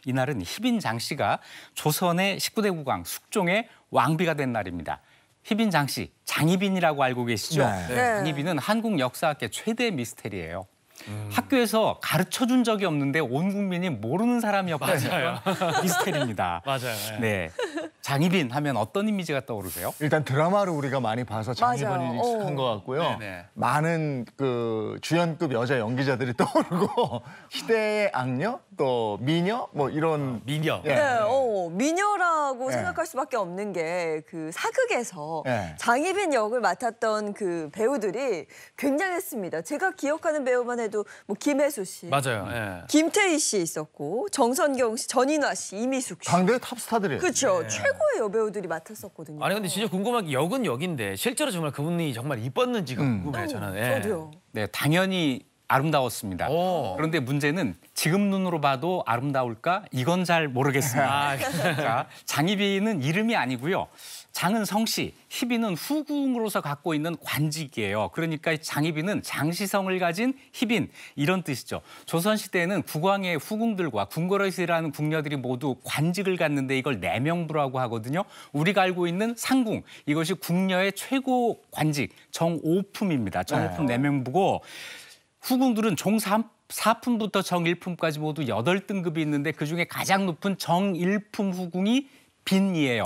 이날은 희빈 장씨가 조선의 19대 국왕 숙종의 왕비가 된 날입니다. 희빈 장씨, 장희빈이라고 알고 계시죠? 네. 장희빈은 한국 역사학계 최대 미스테리예요. 학교에서 가르쳐준 적이 없는데 온 국민이 모르는 사람이었거든요. 미스테리입니다. 맞아요. 네. 장희빈 하면 어떤 이미지가 떠오르세요? 일단 드라마를 우리가 많이 봐서 장희빈이 익숙한 것 같고요. 네네. 많은 그 주연급 여자 연기자들이 떠오르고 시대의 악녀, 또 미녀, 뭐 이런 미녀. 예. 네, 미녀라고 네. 생각할 수밖에 없는 게 그 사극에서 네. 장희빈 역을 맡았던 그 배우들이 굉장했습니다. 제가 기억하는 배우만 해도 뭐 김혜수 씨, 맞아요. 예. 김태희 씨 있었고 정선경 씨, 전인화 씨, 이미숙 씨. 당대의 탑스타들이에요. 그렇죠. 최고의 여배우들이 맡았었거든요. 아니 근데 진짜 궁금한 게 역은 역인데 실제로 정말 그분이 정말 이뻤는지가 궁금해요. 저는. 예. 저도요. 네, 당연히 아름다웠습니다. 오. 그런데 문제는 지금 눈으로 봐도 아름다울까? 이건 잘 모르겠습니다. 아, 자, 장희빈은 이름이 아니고요. 장은 성씨, 희빈은 후궁으로서 갖고 있는 관직이에요. 그러니까 장희빈은 장시성을 가진 희빈 이런 뜻이죠. 조선시대에는 국왕의 후궁들과 궁궐에서일하는 궁녀들이 모두 관직을 갖는데 이걸 내명부라고 하거든요. 우리가 알고 있는 상궁, 이것이 궁녀의 최고 관직, 정오품입니다. 정오품 내명부고 후궁들은 종 4품부터 정 1품까지 모두 8등급이 있는데 그중에 가장 높은 정 1품 후궁이 빈이에요.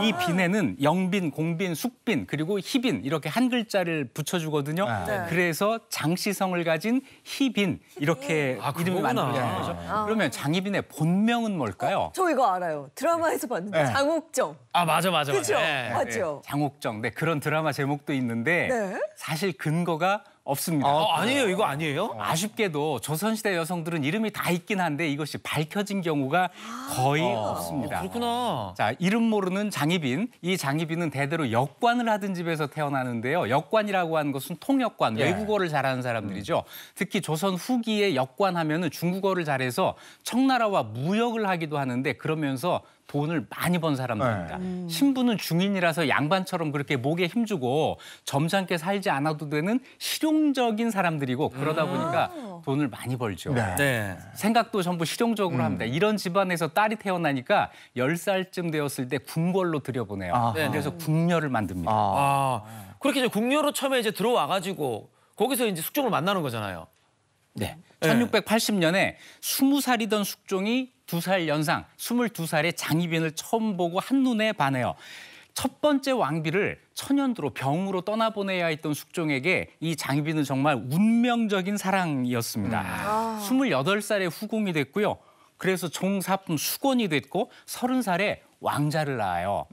이 빈에는 영빈, 공빈, 숙빈 그리고 희빈 이렇게 한 글자를 붙여주거든요. 네. 그래서 장시성을 가진 희빈 이렇게 이름이 그거구나. 만들어진 거죠. 그러면 장희빈의 본명은 뭘까요? 저 이거 알아요. 드라마에서 봤는데 네. 장옥정. 아 맞아. 그렇죠? 예. 맞죠? 장옥정. 네, 그런 드라마 제목도 있는데 네. 사실 근거가 없습니다. 아니에요. 이거 아니에요? 아쉽게도 조선시대 여성들은 이름이 다 있긴 한데 이것이 밝혀진 경우가 거의 없습니다. 그렇구나. 자, 이름 모르는 장희빈. 이 장희빈은 대대로 역관을 하던 집에서 태어나는데요. 역관이라고 하는 것은 통역관, 외국어를 잘하는 사람들이죠. 특히 조선 후기에 역관하면은 중국어를 잘해서 청나라와 무역을 하기도 하는데 그러면서 돈을 많이 번 사람들입니다. 신부는 중인이라서 양반처럼 그렇게 목에 힘주고 점잖게 살지 않아도 되는 실용적인 사람들이고 그러다 보니까 돈을 많이 벌죠. 네. 네. 생각도 전부 실용적으로 합니다. 이런 집안에서 딸이 태어나니까 10살쯤 되었을 때 궁궐로 들여보내요. 네, 그래서 궁녀를 만듭니다. 그렇게 이제 궁녀로 처음에 이제 들어와가지고 거기서 이제 숙종을 만나는 거잖아요. 네. 1680년에 20살이던 숙종이 2살 연상, 22살의 장희빈을 처음 보고 한눈에 반해요. 첫 번째 왕비를 천연두로 병으로 떠나보내야 했던 숙종에게 이 장희빈은 정말 운명적인 사랑이었습니다. 28살에 후궁이 됐고요. 그래서 종사품 수건이 됐고 30살에 왕자를 낳아요.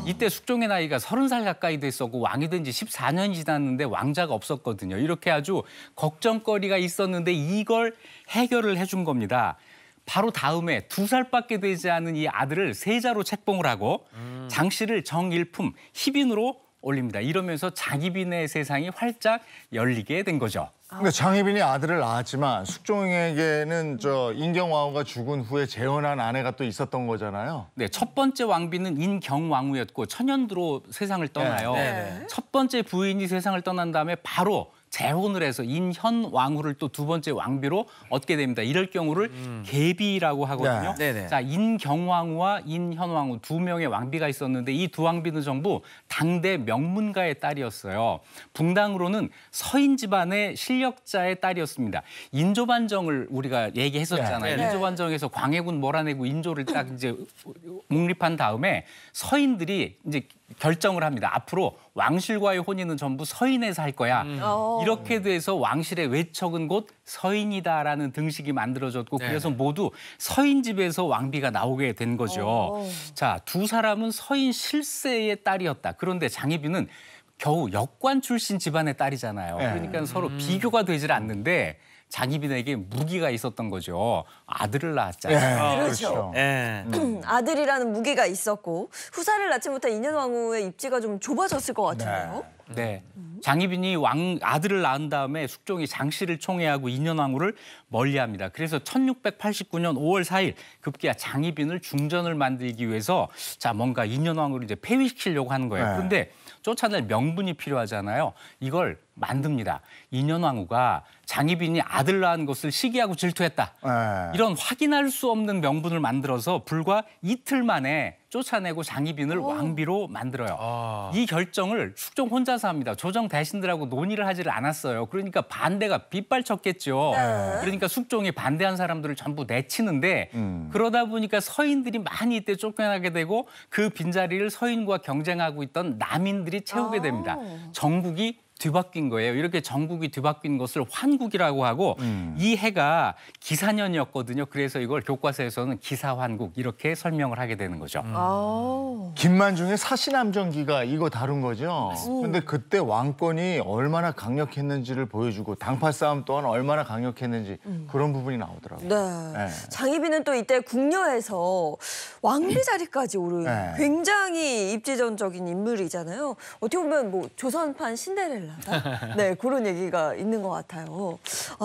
이때 숙종의 나이가 30살 가까이 됐었고 왕이 된 지 14년이 지났는데 왕자가 없었거든요. 이렇게 아주 걱정거리가 있었는데 이걸 해결을 해준 겁니다. 바로 다음에 2살밖에 되지 않은 이 아들을 세자로 책봉을 하고 장씨를 정일품 희빈으로 올립니다. 이러면서 장희빈의 세상이 활짝 열리게 된 거죠. 근데 장희빈이 아들을 낳았지만 숙종에게는 저 인경왕후가 죽은 후에 재혼한 아내가 또 있었던 거잖아요. 네, 첫 번째 왕비는 인경왕후였고 천연두로 세상을 떠나요. 네. 첫 번째 부인이 세상을 떠난 다음에 바로 재혼을 해서 인현왕후를 또 두 번째 왕비로 얻게 됩니다. 이럴 경우를 계비라고 하거든요. 네. 네네. 자, 인경왕후와 인현왕후 두 명의 왕비가 있었는데 이 두 왕비는 전부 당대 명문가의 딸이었어요. 붕당으로는 서인 집안의 실력자의 딸이었습니다. 인조반정을 우리가 얘기했었잖아요. 네. 인조반정에서 광해군 몰아내고 인조를 딱 이제 몽립한 다음에 서인들이 이제 결정을 합니다. 앞으로 왕실과의 혼인은 전부 서인에서 할 거야. 이렇게 돼서 왕실의 외척은 곧 서인이다라는 등식이 만들어졌고 그래서 모두 서인 집에서 왕비가 나오게 된 거죠. 자, 두 사람은 서인 실세의 딸이었다. 그런데 장희빈은 겨우 역관 출신 집안의 딸이잖아요. 그러니까 서로 비교가 되질 않는데 장희빈에게 무기가 있었던 거죠. 아들을 낳았잖아요. 그렇죠. 예. 아들이라는 무기가 있었고 후사를 낳지 못한 인현왕후의 입지가 좀 좁아졌을 것 같은데요. 네. 장희빈이 아들을 낳은 다음에 숙종이 장씨를 총애하고 인현왕후를 멀리합니다. 그래서 1689년 5월 4일 급기야 장희빈을 중전을 만들기 위해서 자 뭔가 인현왕후를 이제 폐위시키려고 하는 거예요. 네. 그런데 쫓아낼 명분이 필요하잖아요. 이걸 만듭니다. 인현왕후가 장희빈이 아들 낳은 것을 시기하고 질투했다. 네. 이런 확인할 수 없는 명분을 만들어서 불과 이틀 만에 쫓아내고 장희빈을 왕비로 만들어요. 이 결정을 숙종 혼자서 합니다. 조정 대신들하고 논의를 하지를 않았어요. 그러니까 반대가 빗발쳤겠죠. 그러니까 숙종이 반대한 사람들을 전부 내치는데 그러다 보니까 서인들이 많이 이때 쫓겨나게 되고 그 빈자리를 서인과 경쟁하고 있던 남인들이 채우게 됩니다. 정국이 뒤바뀐 거예요. 이렇게 정국이 뒤바뀐 것을 환국이라고 하고 이 해가 기사년이었거든요. 그래서 이걸 교과서에서는 기사환국 이렇게 설명을 하게 되는 거죠. 김만중의 사시남정기가 이거 다룬 거죠. 근데 그때 왕권이 얼마나 강력했는지를 보여주고 당파 싸움 또한 얼마나 강력했는지 그런 부분이 나오더라고요. 네. 장희빈은 또 이때 궁녀에서 왕비 자리까지 오른 네. 굉장히 입지전적인 인물이잖아요. 어떻게 보면 뭐 조선판 신데렐라. 네, 그런 얘기가 있는 것 같아요.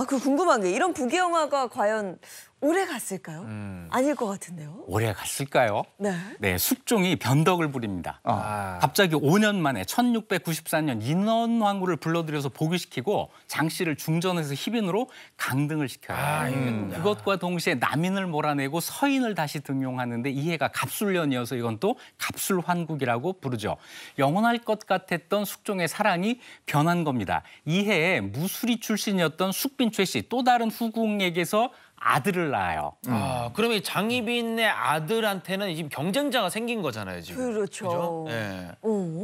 그 궁금한 게 이런 부귀영화가 과연 오래 갔을까요? 아닐 것 같은데요. 오래 갔을까요? 네. 네, 숙종이 변덕을 부립니다. 갑자기 5년 만에 1694년 인현왕후를 불러들여서 복위시키고 장씨를 중전에서 희빈으로 강등을 시켜요. 그것과 동시에 남인을 몰아내고 서인을 다시 등용하는데 이 해가 갑술년이어서 이건 또 갑술환국이라고 부르죠. 영원할 것 같았던 숙종의 사랑이 변한 겁니다. 이 해에 무술이 출신이었던 숙빈 최씨 또 다른 후궁에게서 아들을 낳아요. 그러면 이 장희빈의 아들한테는 지금 경쟁자가 생긴 거잖아요, 지금. 그렇죠. 그죠? 네.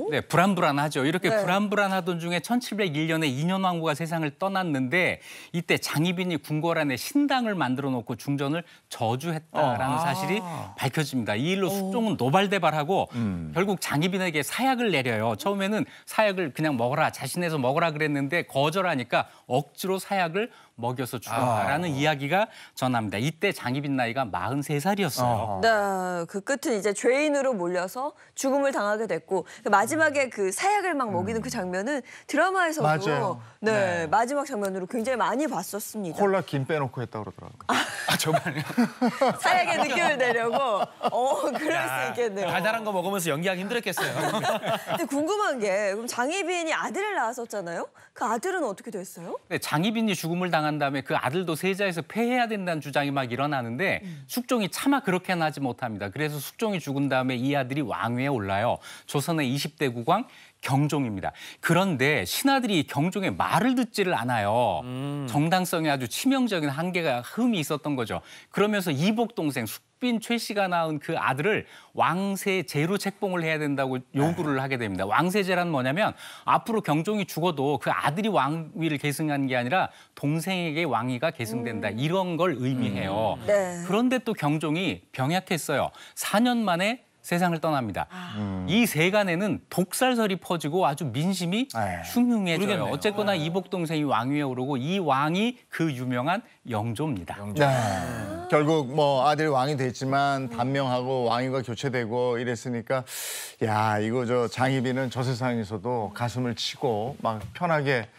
네, 불안불안하죠. 이렇게 네. 불안불안하던 중에 1701년에 인현왕후가 세상을 떠났는데 이때 장희빈이 궁궐안에 신당을 만들어 놓고 중전을 저주했다라는 사실이 밝혀집니다. 이 일로 숙종은 노발대발하고 결국 장희빈에게 사약을 내려요. 처음에는 사약을 그냥 먹어라, 자신에서 먹어라 그랬는데 거절하니까 억지로 사약을 먹여서 죽였다라는 이야기가 전합니다. 이때 장희빈 나이가 43살이었어요. 네, 그 끝은 이제 죄인으로 몰려서 죽음을 당하게 됐고 마지막에 그 사약을 막 먹이는 그 장면은 드라마에서도 맞아요. 네, 마지막 장면으로 굉장히 많이 봤었습니다. 콜라 김 빼놓고 했다 그러더라고요. 사약의 느낌을 내려고 그럴 수 있겠네요. 달달한 거 먹으면서 연기하기 힘들었겠어요. 근데 궁금한 게 그럼 장희빈이 아들을 낳았었잖아요. 그 아들은 어떻게 됐어요? 네, 장희빈이 죽음을 당한 다음에 그 아들도 세자에서 폐해야 된다는 주장이 막 일어나는데 숙종이 차마 그렇게는 하지 못합니다. 그래서 숙종이 죽은 다음에 이 아들이 왕위에 올라요. 조선의 20대 국왕 경종입니다. 그런데 신하들이 경종의 말을 듣지를 않아요. 정당성에 아주 치명적인 한계가 흠이 있었던 거죠. 그러면서 이복 동생 숙빈 최 씨가 낳은 그 아들을 왕세제로 책봉을 해야 된다고 요구를 하게 됩니다. 왕세제란 뭐냐면 앞으로 경종이 죽어도 그 아들이 왕위를 계승한 게 아니라 동생에게 왕위가 계승된다. 이런 걸 의미해요. 네. 그런데 또 경종이 병약했어요. 4년 만에 세상을 떠납니다. 이 세간에는 독살설이 퍼지고 아주 민심이 흉흉해져요. 모르겠네요. 어쨌거나 이복 동생이 왕위에 오르고 이 왕이 그 유명한 영조입니다. 네. 결국 뭐 아들이 왕이 됐지만 단명하고 왕위가 교체되고 이랬으니까 야 이거 저 장희빈은 저 세상에서도 가슴을 치고 막 편하게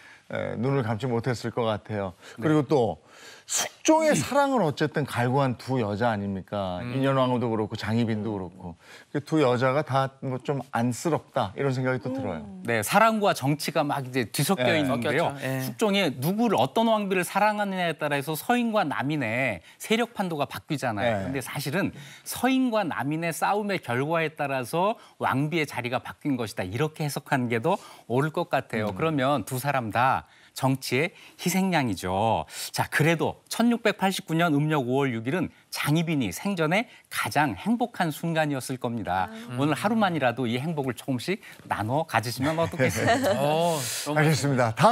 눈을 감지 못했을 것 같아요. 그리고 또 숙종의 사랑은 어쨌든 갈구한 두 여자 아닙니까? 인현왕후도 그렇고 장희빈도 그렇고 그 두 여자가 다 뭐 좀 안쓰럽다 이런 생각이 또 들어요. 네, 사랑과 정치가 막 이제 뒤섞여 네. 있는데요. 섞였죠. 예. 숙종이 누구를 어떤 왕비를 사랑하느냐에 따라서 서인과 남인의 세력 판도가 바뀌잖아요. 네. 그런데 사실은 서인과 남인의 싸움의 결과에 따라서 왕비의 자리가 바뀐 것이다. 이렇게 해석하는 게 더 옳을 것 같아요. 그러면 두 사람 다 정치의 희생양이죠. 자, 그래도 1689년 음력 5월 6일은 장희빈이 생전에 가장 행복한 순간이었을 겁니다. 오늘 하루만이라도 이 행복을 조금씩 나눠 가지시면 어떻겠습니까? 알겠습니다. 다음